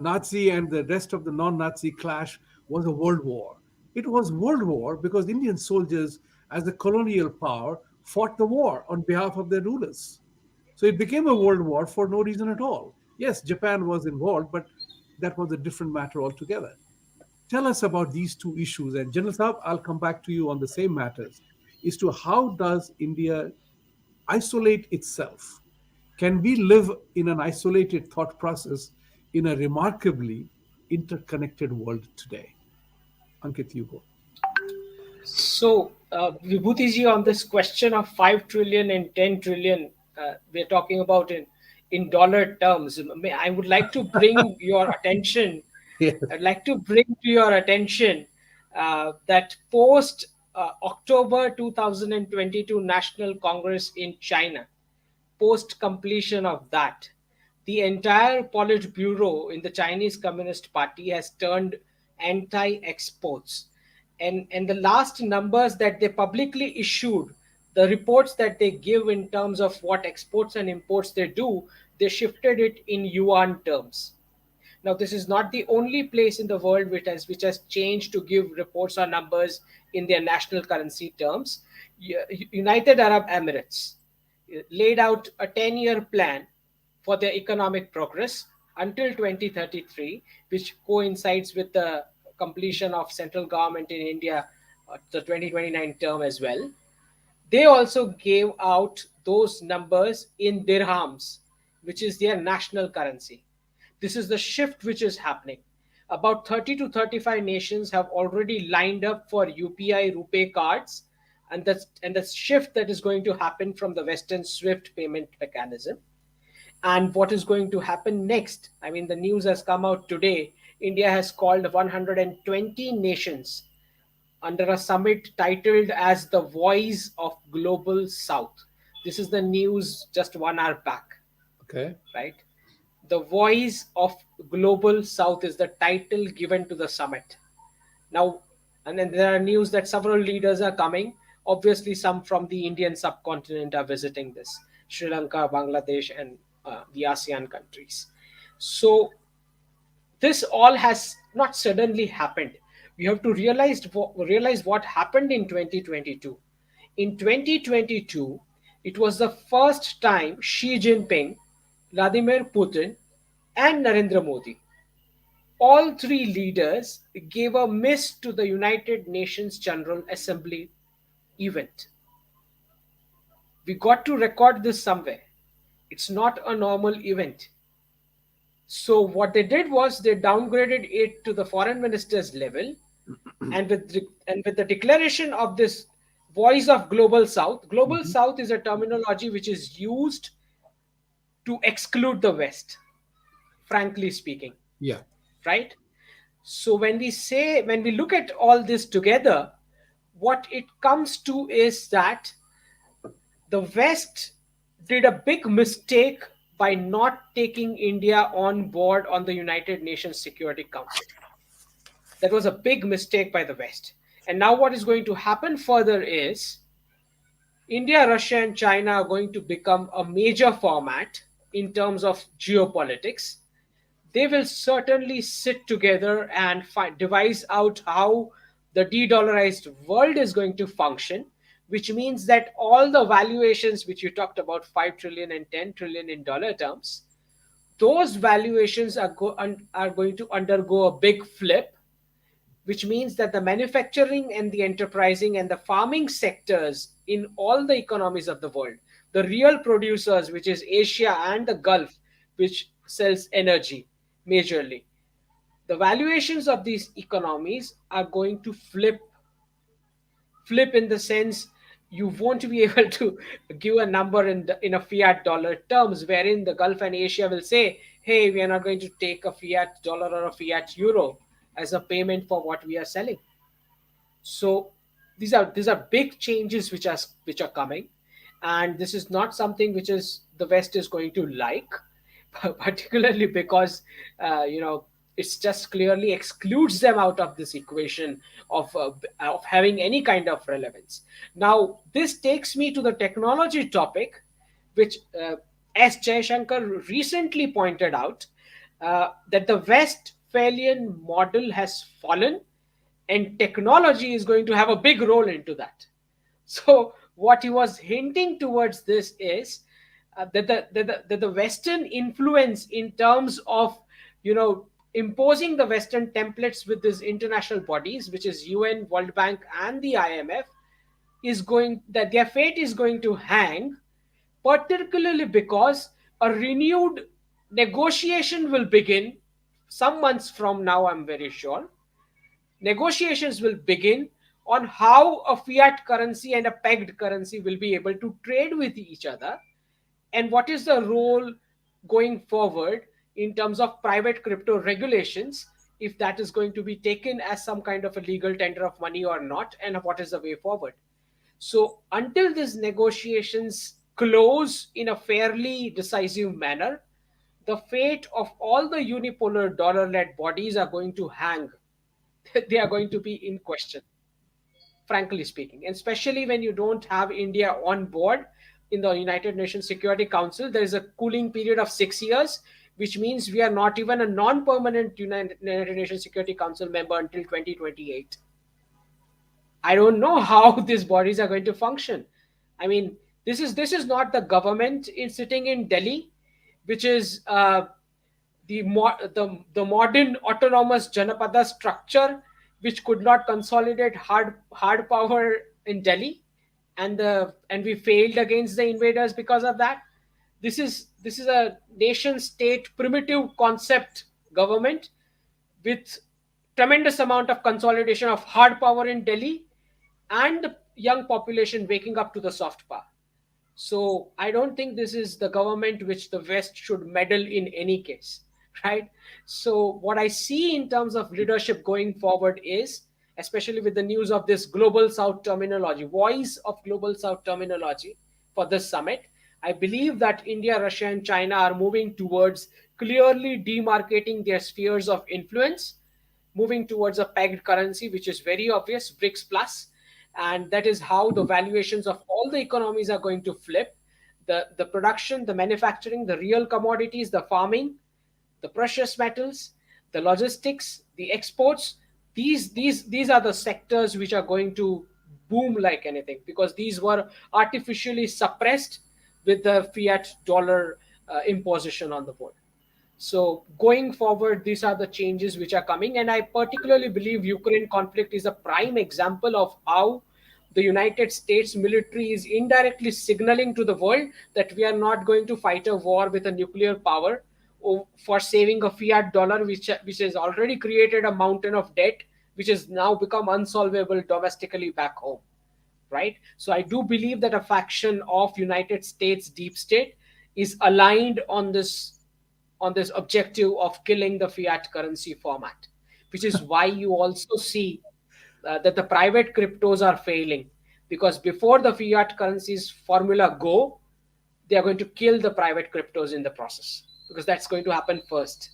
Nazi and the rest of the non-Nazi clash was a world war. It was world war because Indian soldiers, as the colonial power, fought the war on behalf of their rulers. So it became a world war for no reason at all. Yes, Japan was involved, but that was a different matter altogether. Tell us about these two issues. And General Saab, I'll come back to you on the same matters. Is to how does India isolate itself? Can we live in an isolated thought process in a remarkably interconnected world today? Ankit, you go. So, Vibhuti ji, on this question of 5 trillion and 10 trillion, we're talking about in dollar terms. I would like to bring your attention. Yes. I'd like to bring to your attention that post October 2022 National Congress in China, post completion of that, the entire Politburo in the Chinese Communist Party has turned anti-exports. And the last numbers that they publicly issued, the reports that they give in terms of what exports and imports they do, they shifted it in yuan terms. Now, this is not the only place in the world which has changed to give reports or numbers in their national currency terms. United Arab Emirates laid out a 10-year plan for their economic progress until 2033, which coincides with the completion of central government in India, the 2029 term as well. They also gave out those numbers in dirhams, which is their national currency. This is the shift which is happening. About 30 to 35 nations have already lined up for UPI RuPay cards, and the shift that is going to happen from the Western SWIFT payment mechanism. And what is going to happen next? I mean, the news has come out today. India has called 120 nations under a summit titled as the Voice of Global South. This is the news just 1 hour back. Okay. Right? The Voice of Global South is the title given to the summit. Now, and then there are news that several leaders are coming. Obviously, some from the Indian subcontinent are visiting this. Sri Lanka, Bangladesh, and the ASEAN countries. So, this all has not suddenly happened. We have to realize what happened in 2022. In 2022, it was the first time Xi Jinping, Vladimir Putin, and Narendra Modi, all three leaders, gave a miss to the United Nations General Assembly event. We got to record this somewhere. It's not a normal event. So what they did was they downgraded it to the foreign minister's level, and with the declaration of this Voice of Global South. Global South is a terminology which is used to exclude the West, frankly speaking. Yeah. Right? So when we look at all this together, what it comes to is that the West did a big mistake by not taking India on board on the United Nations Security Council. That was a big mistake by the West. And now what is going to happen further is India, Russia, and China are going to become a major format in terms of geopolitics. They will certainly sit together and devise out how the de-dollarized world is going to function, which means that all the valuations which you talked about, 5 trillion and 10 trillion in dollar terms, those valuations are going to undergo a big flip, which means that the manufacturing and the enterprising and the farming sectors in all the economies of the world, the real producers, which is Asia and the Gulf, which sells energy majorly, the valuations of these economies are going to flip in the sense you won't be able to give a number in a fiat dollar terms, wherein the Gulf and Asia will say, hey, we are not going to take a fiat dollar or a fiat euro as a payment for what we are selling. So these are big changes which are coming, and this is not something which is the West is going to like, particularly because it's just clearly excludes them out of this equation of having any kind of relevance. Now this takes me to the technology topic, which as Jaishankar recently pointed out, that the Westphalian model has fallen and technology is going to have a big role into that. So what he was hinting towards this is that the Western influence in terms of imposing the Western templates with these international bodies, which is UN, World Bank, and the IMF, is going that their fate is going to hang, particularly because a renewed negotiation will begin some months from now. I'm very sure negotiations will begin on how a fiat currency and a pegged currency will be able to trade with each other, and what is the role going forward in terms of private crypto regulations, if that is going to be taken as some kind of a legal tender of money or not, and what is the way forward. So until these negotiations close in a fairly decisive manner, the fate of all the unipolar dollar led bodies are going to hang. They are going to be in question, frankly speaking. And especially when you don't have India on board in the United Nations Security Council, there is a cooling period of 6 years, which means we are not even a non permanent United Nations Security Council member until 2028. I don't know how these bodies are going to function. I mean, this is not the government in sitting in Delhi, which is the modern autonomous Janapada structure, which could not consolidate hard power in Delhi, and we failed against the invaders because of that. This is a nation state primitive concept government with tremendous amount of consolidation of hard power in Delhi and the young population waking up to the soft power. So I don't think this is the government which the West should meddle in any case, right? So what I see in terms of leadership going forward is, especially with the news of this global South terminology, voice of global South terminology for this summit, I believe that India, Russia, and China are moving towards clearly demarcating their spheres of influence, moving towards a pegged currency, which is very obvious, BRICS plus, and that is how the valuations of all the economies are going to flip. The production, the manufacturing, the real commodities, the farming, the precious metals, the logistics, the exports, these are the sectors which are going to boom like anything, because these were artificially suppressed with the fiat dollar imposition on the world. So going forward, these are the changes which are coming, and I particularly believe Ukraine conflict is a prime example of how the United States military is indirectly signaling to the world that we are not going to fight a war with a nuclear power for saving a fiat dollar, which has already created a mountain of debt, which has now become unsolvable domestically back home, right? So I do believe that a faction of United States deep state is aligned on this objective of killing the fiat currency format, which is why you also see that the private cryptos are failing, because before the fiat currencies formula go, they are going to kill the private cryptos in the process, because that's going to happen first,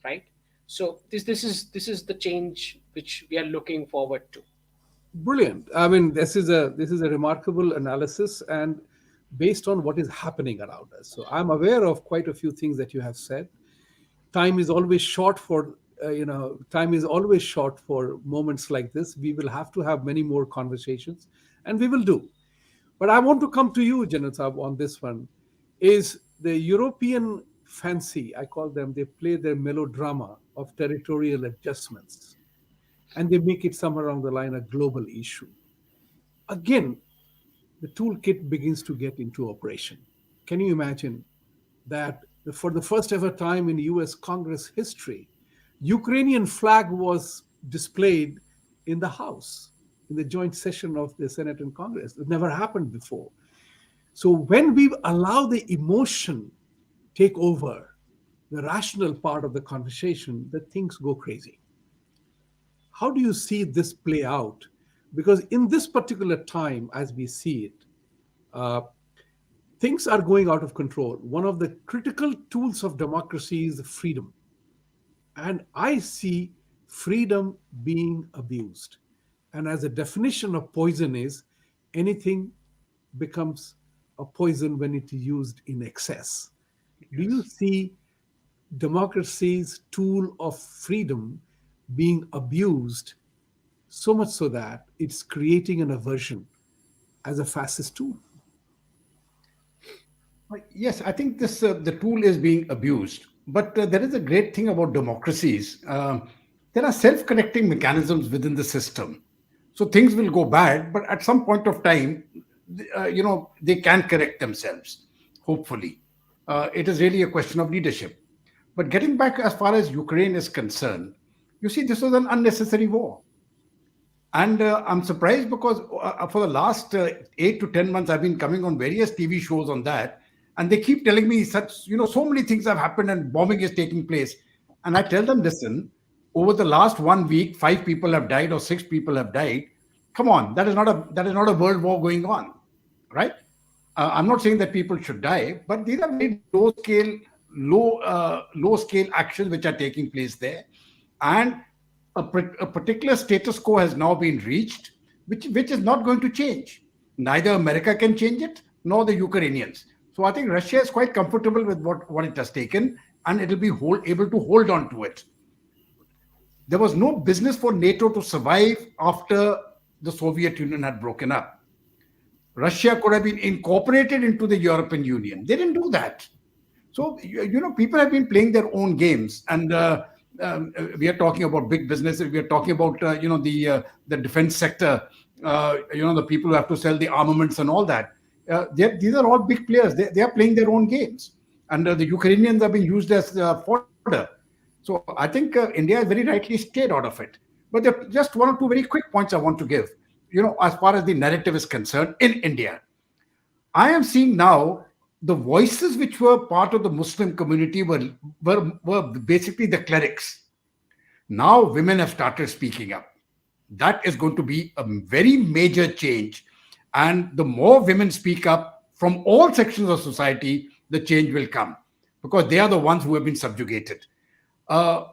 right? So this is the change which we are looking forward to. Brilliant. I mean, this is a remarkable analysis, and based on what is happening around us. So I'm aware of quite a few things that you have said. Time is always short for time is always short for moments like this. We will have to have many more conversations, and we will do. But I want to come to you, Janatab, on this one. Is the European fancy, I call them, they play their melodrama of territorial adjustments, and they make it somewhere along the line a global issue. Again, the toolkit begins to get into operation. Can you imagine that for the first ever time in US Congress history, Ukrainian flag was displayed in the House, in the joint session of the Senate and Congress? It never happened before. So when we allow the emotion take over the rational part of the conversation, the things go crazy. How do you see this play out? Because in this particular time, as we see it, uh, things are going out of control. One of the critical tools of democracy is freedom. And I see freedom being abused. And as a definition of poison is, anything becomes a poison when it is used in excess. Do you Yes. see democracy's tool of freedom being abused so much so that it's creating an aversion as a fascist tool? Yes, I think this the tool is being abused. But there is a great thing about democracies. There are self-correcting mechanisms within the system. So things will go bad, but at some point of time, they can correct themselves. Hopefully, it is really a question of leadership. But getting back as far as Ukraine is concerned, you see, this was an unnecessary war. And I'm surprised because for the last 8 to 10 months, I've been coming on various TV shows on that, and they keep telling me so many things have happened and bombing is taking place. And I tell them, listen, over the last 1 week, 5 people have died or 6 people have died. Come on, that is not a world war going on, right? I'm not saying that people should die, but these are very low scale actions which are taking place there, and a particular status quo has now been reached, which is not going to change. Neither America can change it, nor the Ukrainians. So I think Russia is quite comfortable with what it has taken, and it will be able to hold on to it. There was no business for NATO to survive after the Soviet Union had broken up. Russia could have been incorporated into the European Union. They didn't do that. So, people have been playing their own games, and we are talking about big businesses. We are talking about, the defense sector. The people who have to sell the armaments and all that. These are all big players. They are playing their own games, and the Ukrainians are being used as fodder. So I think India has very rightly stayed out of it. But there are just one or two very quick points I want to give. As far as the narrative is concerned in India, I am seeing now the voices which were part of the Muslim community were basically the clerics. Now women have started speaking up. That is going to be a very major change. And the more women speak up from all sections of society, the change will come, because they are the ones who have been subjugated. Uh,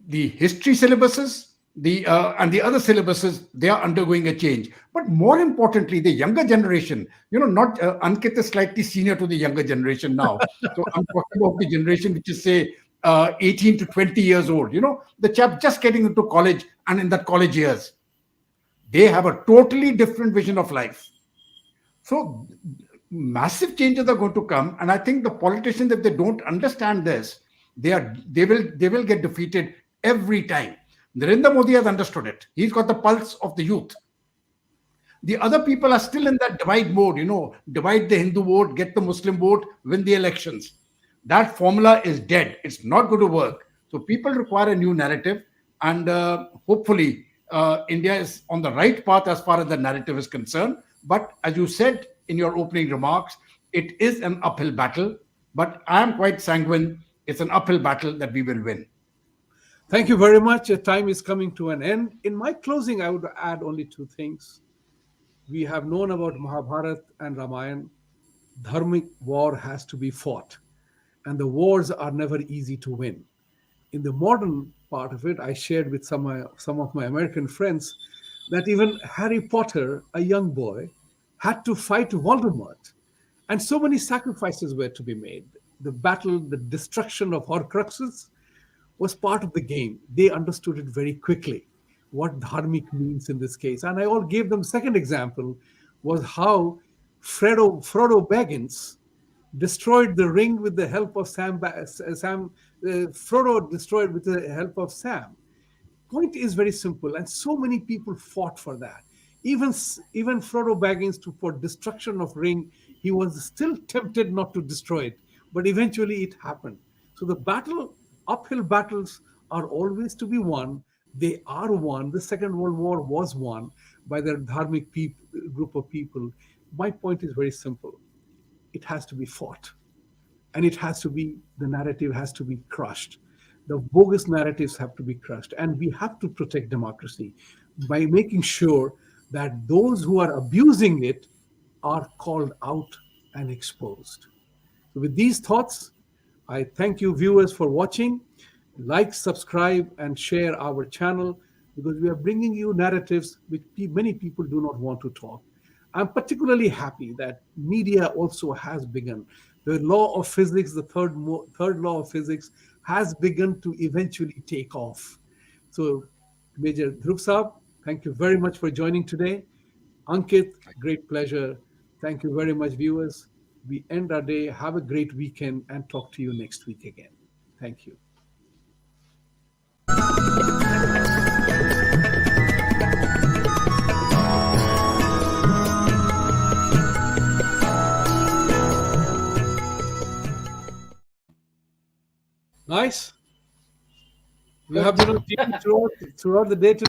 the history syllabuses, and the other syllabuses, they are undergoing a change. But more importantly, the younger generation, not Ankit is slightly senior to the younger generation now. So I'm talking about the generation which is, say, 18 to 20 years old. The chap just getting into college and in that college years, they have a totally different vision of life. So massive changes are going to come, and I think the politicians, if they don't understand this, they will get defeated every time. Narendra Modi has understood it. He's got the pulse of the youth. The other people are still in that divide mode, divide the Hindu vote, get the Muslim vote, win the elections. That formula is dead. It's not going to work. So people require a new narrative, and hopefully India is on the right path as far as the narrative is concerned. But as you said in your opening remarks, it is an uphill battle. But I am quite sanguine. It's an uphill battle that we will win. Thank you very much. Your time is coming to an end. In my closing, I would add only two things. We have known about Mahabharata and Ramayana. Dharmic war has to be fought, and the wars are never easy to win. In the modern part of it, I shared with some of my American friends, that even Harry Potter, a young boy, had to fight Voldemort. And so many sacrifices were to be made. The battle, the destruction of Horcruxes was part of the game. They understood it very quickly, what dharmic means in this case. And I all gave them second example was how Frodo Baggins destroyed the ring with the help of Frodo destroyed with the help of Sam. Point is very simple, and so many people fought for that. Even Frodo Baggins, for destruction of ring, he was still tempted not to destroy it, but eventually it happened. So the uphill battles are always to be won. They are won. The Second World War was won by the dharmic group of people. My point is very simple. It has to be fought, and the narrative has to be crushed. The bogus narratives have to be crushed, and we have to protect democracy by making sure that those who are abusing it are called out and exposed. So with these thoughts, I thank you viewers for watching. Like, subscribe, and share our channel, because we are bringing you narratives which many people do not want to talk. I'm particularly happy that media also has begun. The law of physics, the third law of physics, has begun to eventually take off. So, Major Dhruv Saab, thank you very much for joining today. Ankit, great pleasure. Thank you very much, viewers. We end our day. Have a great weekend, and talk to you next week again. Thank you. Nice. You have been on TV throughout the day today.